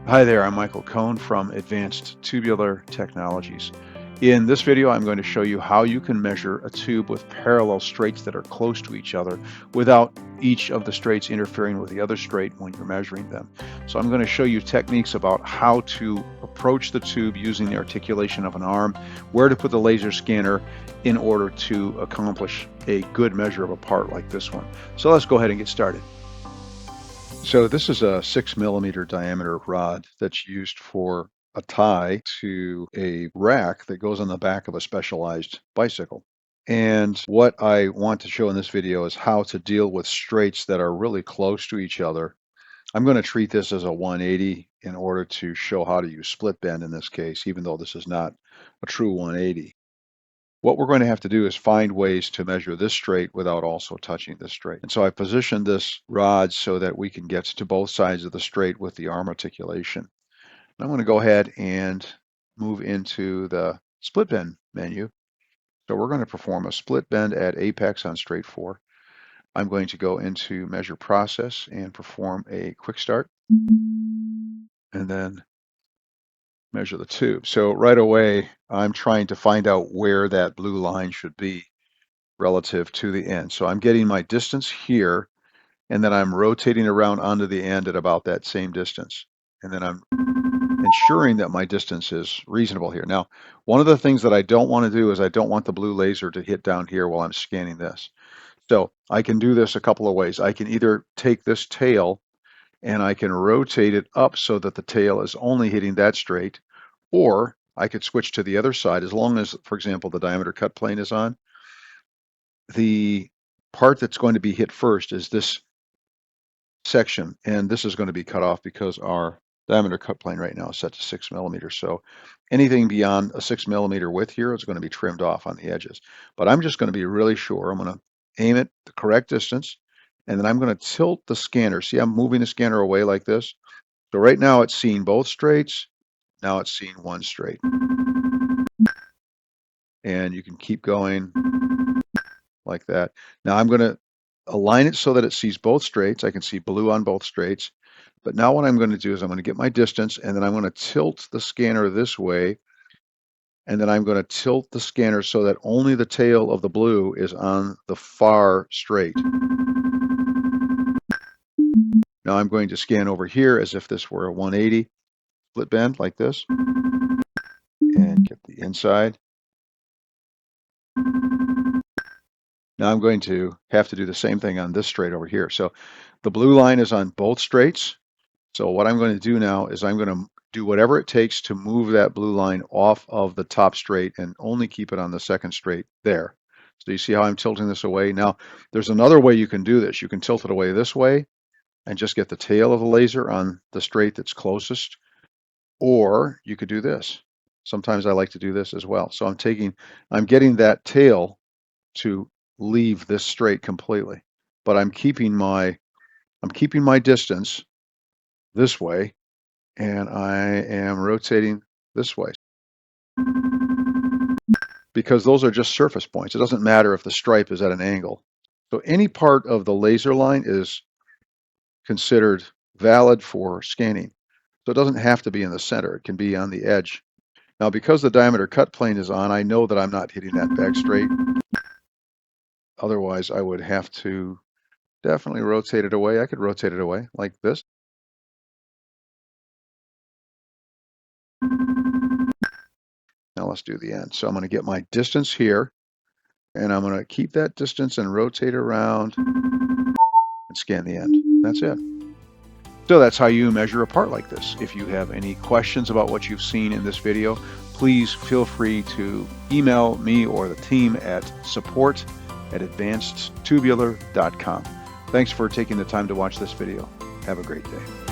Hi there, I'm Michael Cohn from Advanced Tubular Technologies. In this video, I'm going to show you how you can measure a tube with parallel straights that are close to each other without each of the straights interfering with the other straight when you're measuring them. So I'm going to show you techniques about how to approach the tube using the articulation of an arm, where to put the laser scanner in order to accomplish a good measure of a part like this one. So let's go ahead and get started. So this is a 6 mm diameter rod that's used for a tie to a rack that goes on the back of a specialized bicycle. And what I want to show in this video is how to deal with straights that are really close to each other. I'm going to treat this as a 180 in order to show how to use split bend in this case, even though this is not a true 180. What we're going to have to do is find ways to measure this straight without also touching this straight. And so I positioned this rod so that we can get to both sides of the straight with the arm articulation. And I'm going to go ahead and move into the split bend menu. So we're going to perform a split bend at apex on straight 4. I'm going to go into measure process and perform a quick start and then measure the tube. So right away, I'm trying to find out where that blue line should be relative to the end. So I'm getting my distance here, and then I'm rotating around onto the end at about that same distance. And then I'm ensuring that my distance is reasonable here. Now, one of the things that I don't want to do is I don't want the blue laser to hit down here while I'm scanning this. So I can do this a couple of ways. I can either take this tail and I can rotate it up so that the tail is only hitting that straight, or I could switch to the other side as long as, for example, the diameter cut plane is on. The part that's going to be hit first is this section, and this is going to be cut off because our diameter cut plane right now is set to 6 mm. So anything beyond a 6 mm width here is going to be trimmed off on the edges. But I'm just going to be really sure. I'm going to aim it the correct distance, and then I'm going to tilt the scanner. See, I'm moving the scanner away like this. So right now it's seeing both straights. Now it's seeing one straight. And you can keep going like that. Now I'm going to align it so that it sees both straights. I can see blue on both straights. But now what I'm going to do is I'm going to get my distance, and then I'm going to tilt the scanner this way, and then I'm going to tilt the scanner so that only the tail of the blue is on the far straight. Now I'm going to scan over here as if this were a 180 split bend like this, and get the inside. Now I'm going to have to do the same thing on this straight over here. So the blue line is on both straights. So what I'm going to do now is I'm going to do whatever it takes to move that blue line off of the top straight and only keep it on the second straight there. So you see how I'm tilting this away? Now, there's another way you can do this. You can tilt it away this way and just get the tail of the laser on the straight that's closest, or you could do this. Sometimes I like to do this as well. So I'm getting that tail to leave this straight completely, but I'm keeping my distance this way, and I am rotating this way because those are just surface points. It doesn't matter if the stripe is at an angle. So any part of the laser line is considered valid for scanning. So it doesn't have to be in the center. It can be on the edge. Now, because the diameter cut plane is on, I know that I'm not hitting that back straight. Otherwise, I would have to definitely rotate it away. I could rotate it away like this. Now let's do the end. So I'm going to get my distance here, and I'm going to keep that distance and rotate around and scan the end. That's it. So that's how you measure a part like this. If you have any questions about what you've seen in this video, please feel free to email me or the team at support@advancedtubular.com. Thanks for taking the time to watch this video. Have a great day.